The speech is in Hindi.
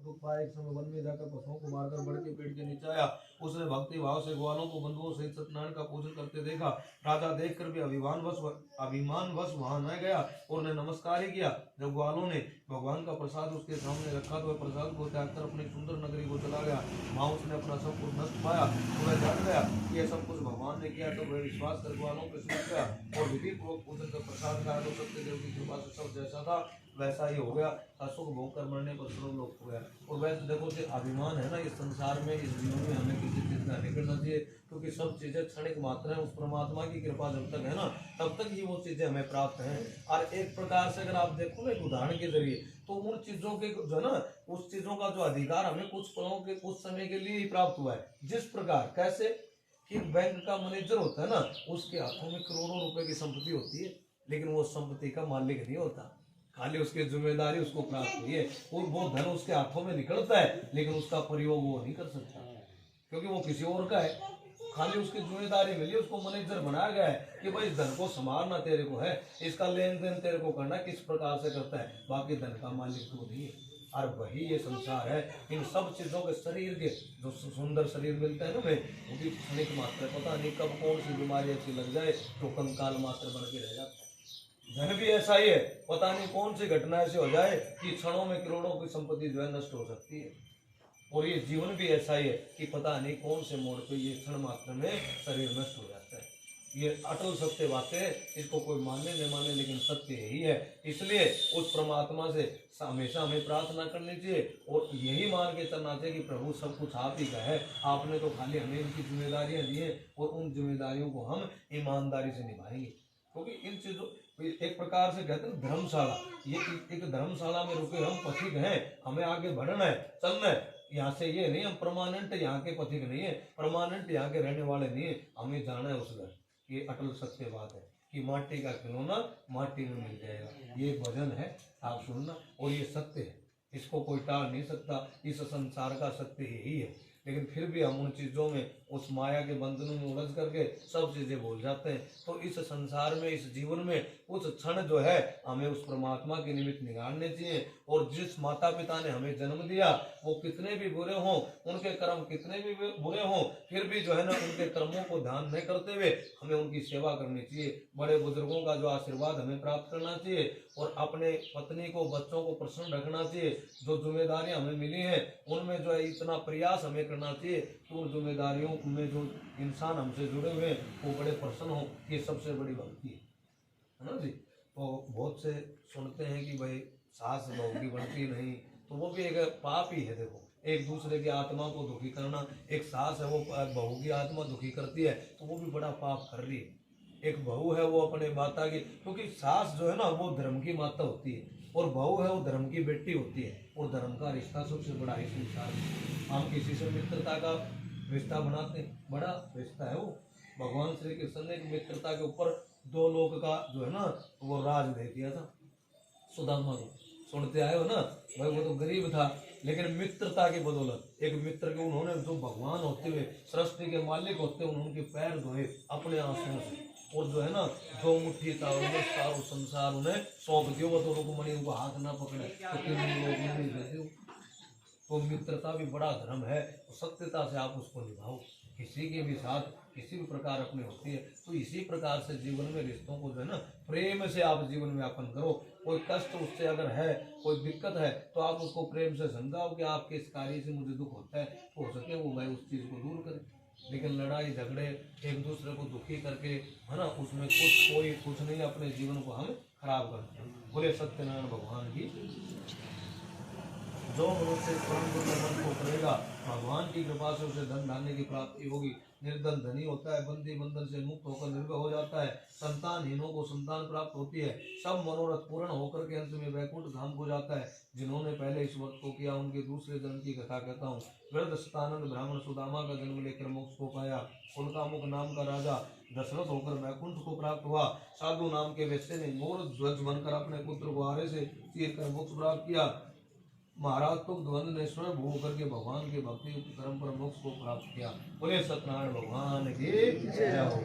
दुख पाए। एक समय वन में जाकर पशुओं को मारकर बड़ के पेड़ के नीचे आया। उसने भक्ति भाव से ग्वालों को बंधुओं सहित सत्यनारायण का पूजन करते देखा। राजा देखकर भी अभिमानवश वहां न गया और उन्हें नमस्कार ही किया। जब ग्वालों ने भगवान का प्रसाद उसके सामने रखा तो वह प्रसाद को त्याग कर अपनी सुंदर नगरी को चला गया। वहां उसने अपना सब कुछ नष्ट पाया तो वह जान गया कि यह सब कुछ भगवान ने किया। तो वह विश्वास कर ग्वालों पर समझ गया और विधि पूर्वक पूजन कर प्रसाद खाया तो सत्यदेव की कृपा से सब जैसा था वैसा ही हो गया। सुख भोग कर मरने पर सर्वलोक हो गया। और वैसे देखो कि अभिमान है ना, इस संसार में, इस जीवन में हमें किसी चीज का नहीं करना चाहिए, क्योंकि सब चीजें क्षणिक मात्र है। उस परमात्मा की कृपा जब तक है ना, तब तक ही वो चीजें हमें प्राप्त हैं। और एक प्रकार से अगर आप देखो ना, एक उदाहरण के जरिए, तो उन चीजों के जो है ना, उस चीजों का जो अधिकार हमें कुछ पलों के, कुछ समय के लिए ही प्राप्त हुआ है। जिस प्रकार, कैसे कि बैंक का मैनेजर होता है ना, उसके हाथों में करोड़ों रुपए की संपत्ति होती है, लेकिन वो संपत्ति का मालिक नहीं होता, खाली उसकी जिम्मेदारी उसको प्राप्त हुई है। वो धन उसके हाथों में निकलता है, लेकिन उसका प्रयोग वो नहीं कर सकता, क्योंकि वो किसी और का है। खाली उसकी जिम्मेदारी मिली, उसको मैनेजर बनाया गया है कि भाई इस धन को संभालना तेरे को है, इसका लेन देन तेरे को करना, किस प्रकार से करता है, बाकी धन का मालिक तो नहीं है। और वही ये संसार है। इन सब चीजों के शरीर के जो सुंदर शरीर मिलते हैं ना, हमें वो भी क्षणिक मात्र है। पता नहीं कब कौन सी बीमारी अच्छी लग जाए तो कंकाल मात्र बन के रह जाता है। धन भी ऐसा ही है, पता नहीं कौन सी घटना ऐसे हो जाए कि क्षणों में करोड़ों की संपत्ति जो है नष्ट हो सकती है। और ये जीवन भी ऐसा ही है कि पता नहीं कौन से मोड़ पे ये क्षण मात्र में शरीर नष्ट हो जाता है। ये अटल सत्य बातें, इसको कोई माने न माने, लेकिन सत्य यही है। इसलिए उस परमात्मा से हमेशा हमें प्रार्थना करनी चाहिए और यही मान के चलना चाहिए कि प्रभु सब कुछ आप ही का है, आपने तो खाली हमें इनकी जिम्मेदारियां दी हैं और उन जिम्मेदारियों को हम ईमानदारी से निभाएंगे। क्योंकि इन चीजों, एक प्रकार से कहते हैं धर्मशाला, ये एक धर्मशाला में रुके हम पथिक हैं, हमें आगे बढ़ना है, चलना है। यहाँ से ये नहीं हम परमानेंट यहाँ के पथिक नहीं है, परमानेंट यहाँ के रहने वाले नहीं है, हमें जाना है उस घर। ये अटल सत्य बात है कि माटी का खिलौना माटी में मिल जाएगा। ये भजन है, आप सुनना, और ये सत्य है, इसको कोई टाल नहीं सकता। इस संसार का सत्य यही है, लेकिन फिर भी हम उन चीज़ों में, उस माया के बंधनों में उलझ करके सब चीज़ें भूल जाते हैं। तो इस संसार में, इस जीवन में कुछ क्षण जो है हमें उस परमात्मा के निमित्त निकालने चाहिए। और जिस माता पिता ने हमें जन्म दिया, वो कितने भी बुरे हों, उनके कर्म कितने भी बुरे हों, फिर भी जो है ना, उनके कर्मों को ध्यान नहीं करते हुए हमें उनकी सेवा करनी चाहिए। बड़े बुजुर्गों का जो आशीर्वाद हमें प्राप्त करना चाहिए और अपने पत्नी को, बच्चों को प्रसन्न रखना चाहिए। जो जिम्मेदारियां हमें मिली हैं उनमें जो है इतना प्रयास हमें करना चाहिए कि उन जिम्मेदारियों में जो इंसान हमसे जुड़े हुए हैं वो बड़े प्रसन्न हो। ये सबसे बड़ी भक्ति है ना जी। तो बहुत से सुनते हैं कि भाई सास बहू की बनती नहीं, तो वो भी एक पाप ही है। देखो, एक दूसरे की आत्मा को दुखी करना, एक सास है वो बहू की आत्मा दुखी करती है तो वो भी बड़ा पाप कर रही है। एक बहू है वो अपने माता की, क्योंकि सास जो है ना वो धर्म की माता होती है और बहू है वो धर्म की बेटी होती है। और धर्म का रिश्ता सबसे बड़ा है संसार में। हम किसी से मित्रता का रिश्ता बनाते हैं, बड़ा रिश्ता है वो। भगवान श्री कृष्ण ने मित्रता के ऊपर 2 लोक का जो है ना वो राज दे दिया था सुदामा को। सुनते आए हो ना भाई, वो तो गरीब था, लेकिन मित्रता की बदौलत एक मित्र के उन्होंने, जो भगवान होते हुए, सृष्टि के मालिक होते हुए, उनके पैर धोए अपने आंसुओं से। और जो है ना, जो मुट्ठी चावल में सारो संसार उन्हें सौंप दियो, वो तो रुक्मणी उनको हाथ ना पकड़े तो 3 लोग नहीं देते। तो मित्रता भी बड़ा धर्म है, तो सत्यता से आप उसको निभाओ। किसी के भी साथ किसी भी प्रकार अपनी होती है, तो इसी प्रकार से जीवन में रिश्तों को जो है ना प्रेम से आप जीवन में यापन करो। कोई कष्ट उससे अगर है, कोई दिक्कत है, तो आप उसको प्रेम से समझाओ कि आपके इस कार्य से मुझे दुख होता है, तो हो सके वो भाई उस चीज़ को दूर करे। लेकिन लड़ाई झगड़े, एक दूसरे को दुखी करके, है ना, उसमें कोई कुछ नहीं, अपने जीवन को हम खराब करते हैं। बोले सत्यनारायण भगवान की। जो मनुष्य परम गुरु मन को करेगा, भगवान की कृपा से उसे धन धान्य की प्राप्ति होगी। निर्धन धनी होता है, बंदी बंधन से मुक्त होकर निर्भय हो जाता है, संतानहीनों को संतान प्राप्त होती है, सब मनोरथ पूर्ण होकर के अंत में वैकुंठ धाम को जाता है। जिन्होंने पहले इस व्रत को किया उनके दूसरे जन्म की कथा कहता हूँ। वृद्ध सतानंद ब्राह्मण सुदामा का जन्म लेकर मोक्ष को पाया। उनका मुख नाम का राजा दशरथ होकर वैकुंठ को प्राप्त हुआ। साधु नाम के वैश्य ने मोर ध्वज बनकर अपने पुत्र को आरे से चीर कर मोक्ष प्राप्त किया। महाराज तुम द्वंद ने स्वयं भू करके भगवान के भक्ति कर्म पर मोक्ष को प्राप्त किया। बोले सत्यनारायण भगवान की जय हो।